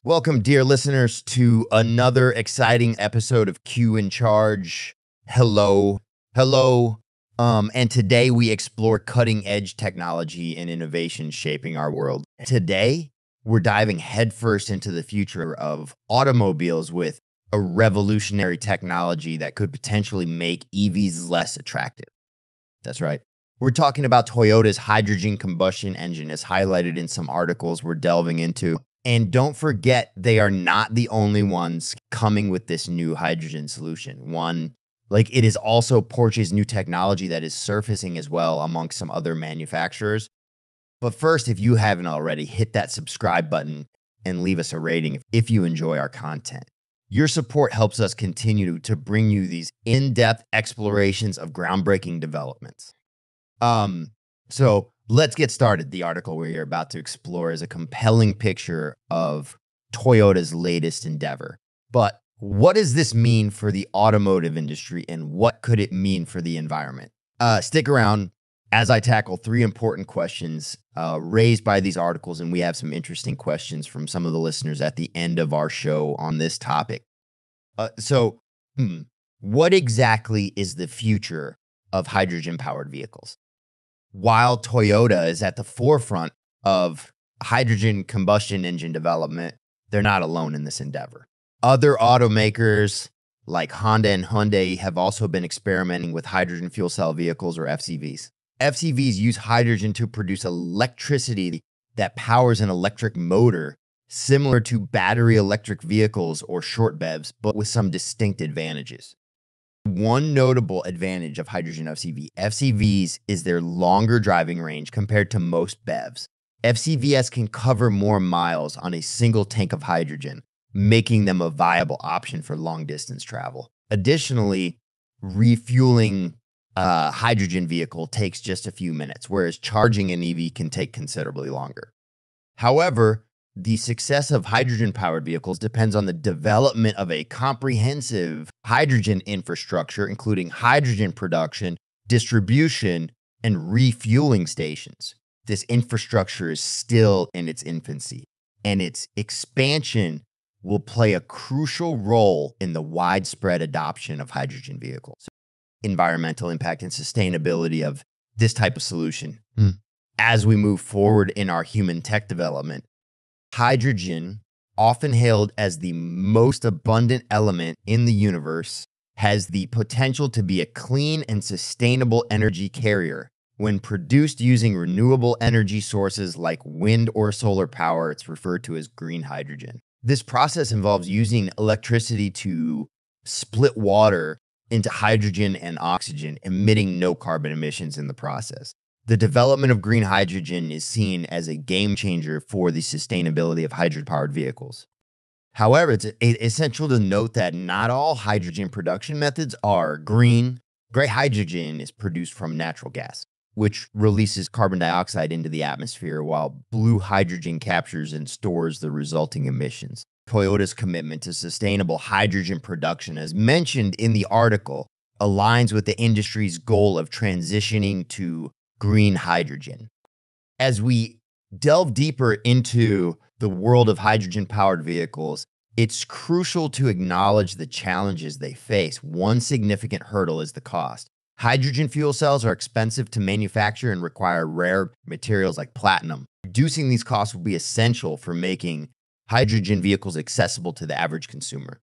Welcome, dear listeners, to another exciting episode of Q in Charge. Hello. Hello. And today we explore cutting edge technology and innovation shaping our world. Today, we're diving headfirst into the future of automobiles with a revolutionary technology that could potentially make EVs less attractive. That's right. We're talking about Toyota's hydrogen combustion engine, as highlighted in some articles we're delving into. And don't forget, they are not the only ones coming with this new hydrogen solution. It is also Porsche's new technology that is surfacing as well amongst some other manufacturers. But first, if you haven't already, hit that subscribe button and leave us a rating if you enjoy our content. Your support helps us continue to bring you these in-depth explorations of groundbreaking developments. So let's get started. The article we're about to explore is a compelling picture of Toyota's latest endeavor. But what does this mean for the automotive industry, and what could it mean for the environment? Stick around as I tackle three important questions raised by these articles, and we have some interesting questions from some of the listeners at the end of our show on this topic. What exactly is the future of hydrogen-powered vehicles? While Toyota is at the forefront of hydrogen combustion engine development, they're not alone in this endeavor. Other automakers like Honda and Hyundai have also been experimenting with hydrogen fuel cell vehicles, or FCVs. FCVs use hydrogen to produce electricity that powers an electric motor, similar to battery electric vehicles or short BEVs, but with some distinct advantages. One notable advantage of hydrogen FCVs is their longer driving range compared to most BEVs. FCVs can cover more miles on a single tank of hydrogen, making them a viable option for long-distance travel. Additionally, refueling a hydrogen vehicle takes just a few minutes, whereas charging an EV can take considerably longer. However, the success of hydrogen-powered vehicles depends on the development of a comprehensive hydrogen infrastructure, including hydrogen production, distribution, and refueling stations. This infrastructure is still in its infancy, and its expansion will play a crucial role in the widespread adoption of hydrogen vehicles. Environmental impact and sustainability of this type of solution. As we move forward in our human tech development, hydrogen, often hailed as the most abundant element in the universe, has the potential to be a clean and sustainable energy carrier. When produced using renewable energy sources like wind or solar power, it's referred to as green hydrogen. This process involves using electricity to split water into hydrogen and oxygen, emitting no carbon emissions in the process. The development of green hydrogen is seen as a game changer for the sustainability of hydrogen-powered vehicles. However, it's essential to note that not all hydrogen production methods are green. Gray hydrogen is produced from natural gas, which releases carbon dioxide into the atmosphere, while blue hydrogen captures and stores the resulting emissions. Toyota's commitment to sustainable hydrogen production, as mentioned in the article, aligns with the industry's goal of transitioning to green hydrogen. As we delve deeper into the world of hydrogen-powered vehicles, it's crucial to acknowledge the challenges they face. One significant hurdle is the cost. Hydrogen fuel cells are expensive to manufacture and require rare materials like platinum. Reducing these costs will be essential for making hydrogen vehicles accessible to the average consumer.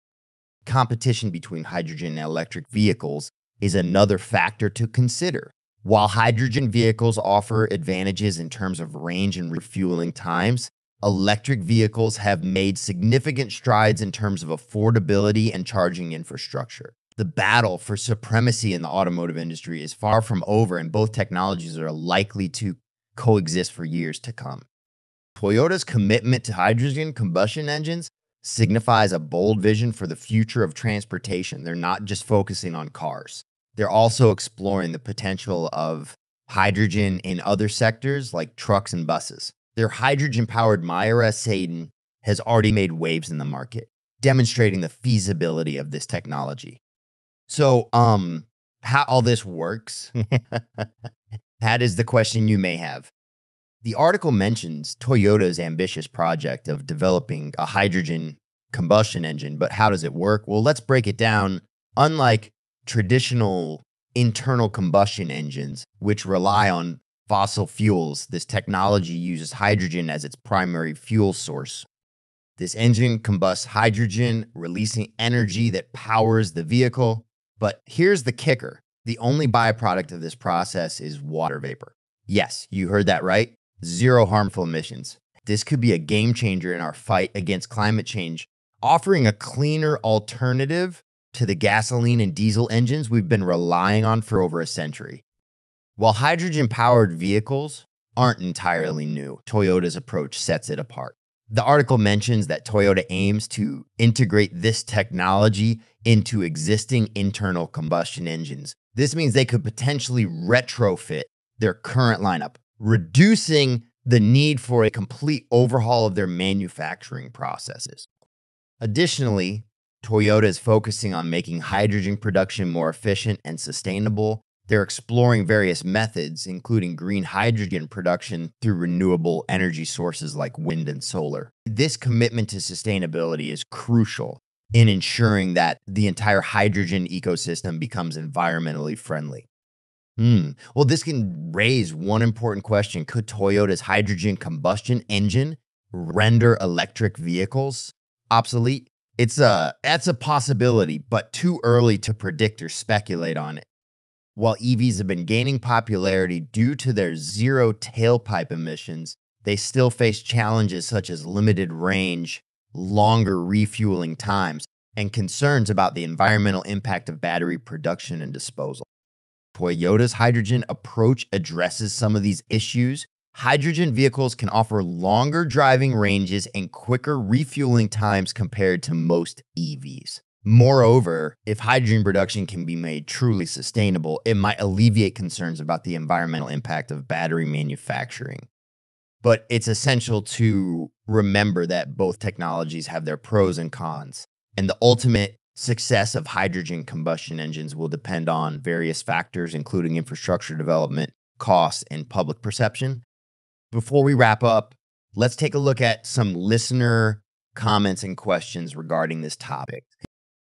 Competition between hydrogen and electric vehicles is another factor to consider. While hydrogen vehicles offer advantages in terms of range and refueling times, electric vehicles have made significant strides in terms of affordability and charging infrastructure. The battle for supremacy in the automotive industry is far from over, and both technologies are likely to coexist for years to come. Toyota's commitment to hydrogen combustion engines signifies a bold vision for the future of transportation. They're not just focusing on cars. They're also exploring the potential of hydrogen in other sectors like trucks and buses. Their hydrogen-powered Myra Sedan has already made waves in the market, demonstrating the feasibility of this technology. So, how all this works, that is the question you may have. The article mentions Toyota's ambitious project of developing a hydrogen combustion engine, but how does it work? Well, let's break it down. Unlike traditional internal combustion engines, which rely on fossil fuels, this technology uses hydrogen as its primary fuel source. This engine combusts hydrogen, releasing energy that powers the vehicle. But here's the kicker. The only byproduct of this process is water vapor. Yes, you heard that right. Zero harmful emissions. This could be a game changer in our fight against climate change, offering a cleaner alternative to the gasoline and diesel engines we've been relying on for over a century. While hydrogen-powered vehicles aren't entirely new, Toyota's approach sets it apart. The article mentions that Toyota aims to integrate this technology into existing internal combustion engines. This means they could potentially retrofit their current lineup, reducing the need for a complete overhaul of their manufacturing processes. Additionally, Toyota is focusing on making hydrogen production more efficient and sustainable. They're exploring various methods, including green hydrogen production through renewable energy sources like wind and solar. This commitment to sustainability is crucial in ensuring that the entire hydrogen ecosystem becomes environmentally friendly. Well, this can raise one important question. Could Toyota's hydrogen combustion engine render electric vehicles obsolete? That's a possibility, but too early to predict or speculate on it. While EVs have been gaining popularity due to their zero tailpipe emissions, they still face challenges such as limited range, longer refueling times, and concerns about the environmental impact of battery production and disposal. Toyota's hydrogen approach addresses some of these issues. Hydrogen vehicles can offer longer driving ranges and quicker refueling times compared to most EVs. Moreover, if hydrogen production can be made truly sustainable, it might alleviate concerns about the environmental impact of battery manufacturing. But it's essential to remember that both technologies have their pros and cons, and the ultimate success of hydrogen combustion engines will depend on various factors, including infrastructure development, costs, and public perception. Before we wrap up, let's take a look at some listener comments and questions regarding this topic.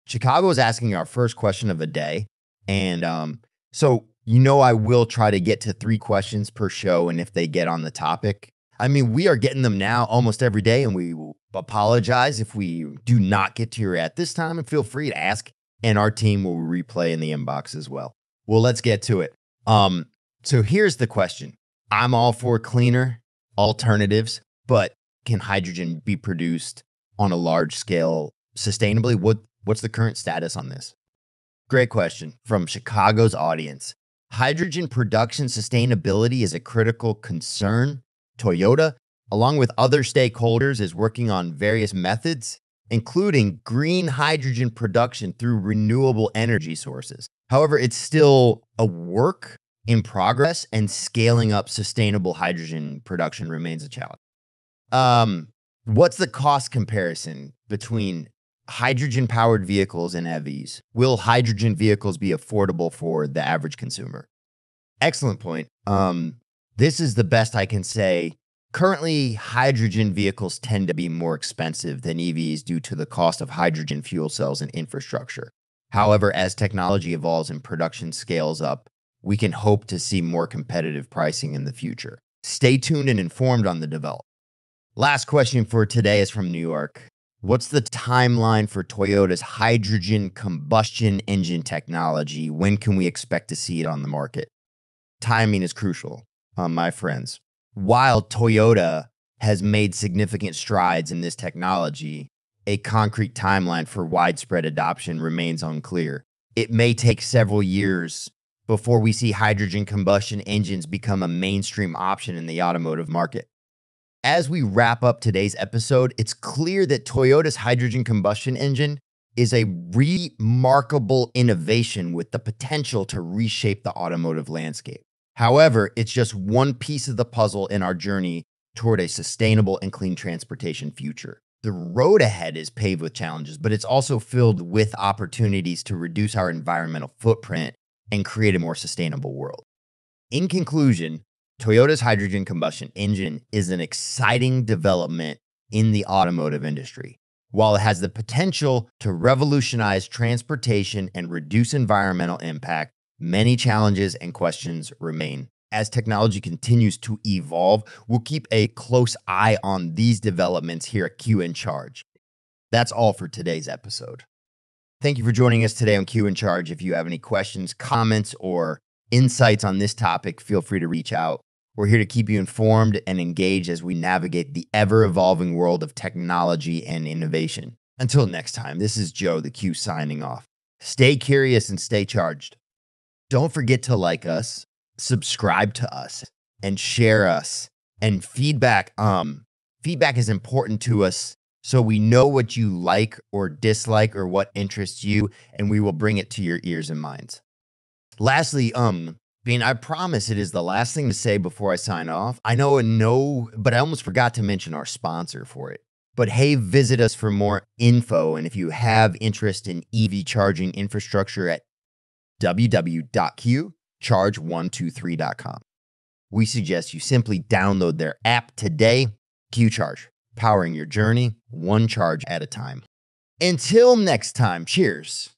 Chicago is asking our first question of the day. And so, I will try to get to 3 questions per show. And if they get on the topic, we are getting them now almost every day. And we will apologize if we do not get to your at this time. And feel free to ask. And our team will replay in the inbox as well. Well, let's get to it. So here's the question. I'm all for cleaner alternatives, but can hydrogen be produced on a large scale sustainably? What's the current status on this? Great question from Chicago's audience. Hydrogen production sustainability is a critical concern. Toyota, along with other stakeholders, is working on various methods, including green hydrogen production through renewable energy sources. However, it's still a work in progress, and scaling up sustainable hydrogen production remains a challenge. What's the cost comparison between hydrogen-powered vehicles and EVs? Will hydrogen vehicles be affordable for the average consumer? Excellent point. This is the best I can say. Currently, hydrogen vehicles tend to be more expensive than EVs due to the cost of hydrogen fuel cells and infrastructure. However, as technology evolves and production scales up, we can hope to see more competitive pricing in the future. Stay tuned and informed on the development. Last question for today is from New York. What's the timeline for Toyota's hydrogen combustion engine technology? When can we expect to see it on the market? Timing is crucial, my friends. While Toyota has made significant strides in this technology, a concrete timeline for widespread adoption remains unclear. It may take several years before we see hydrogen combustion engines become a mainstream option in the automotive market. As we wrap up today's episode, it's clear that Toyota's hydrogen combustion engine is a remarkable innovation with the potential to reshape the automotive landscape. However, it's just one piece of the puzzle in our journey toward a sustainable and clean transportation future. The road ahead is paved with challenges, but it's also filled with opportunities to reduce our environmental footprint and create a more sustainable world. In conclusion, Toyota's hydrogen combustion engine is an exciting development in the automotive industry. While it has the potential to revolutionize transportation and reduce environmental impact, many challenges and questions remain. As technology continues to evolve, we'll keep a close eye on these developments here at Q in Charge. That's all for today's episode. Thank you for joining us today on Q in Charge. If you have any questions, comments, or insights on this topic, feel free to reach out. We're here to keep you informed and engaged as we navigate the ever-evolving world of technology and innovation. Until next time, this is Joe, the Q, signing off. Stay curious and stay charged. Don't forget to like us, subscribe to us, and share us. And feedback is important to us, so we know what you like or dislike or what interests you, and we will bring it to your ears and minds. Lastly, Bean, I promise it is the last thing to say before I sign off. I know, but I almost forgot to mention our sponsor for it. But hey, visit us for more info. And if you have interest in EV charging infrastructure at www.qcharge123.com. We suggest you simply download their app today. Q Charge, powering your journey one charge at a time. Until next time, cheers.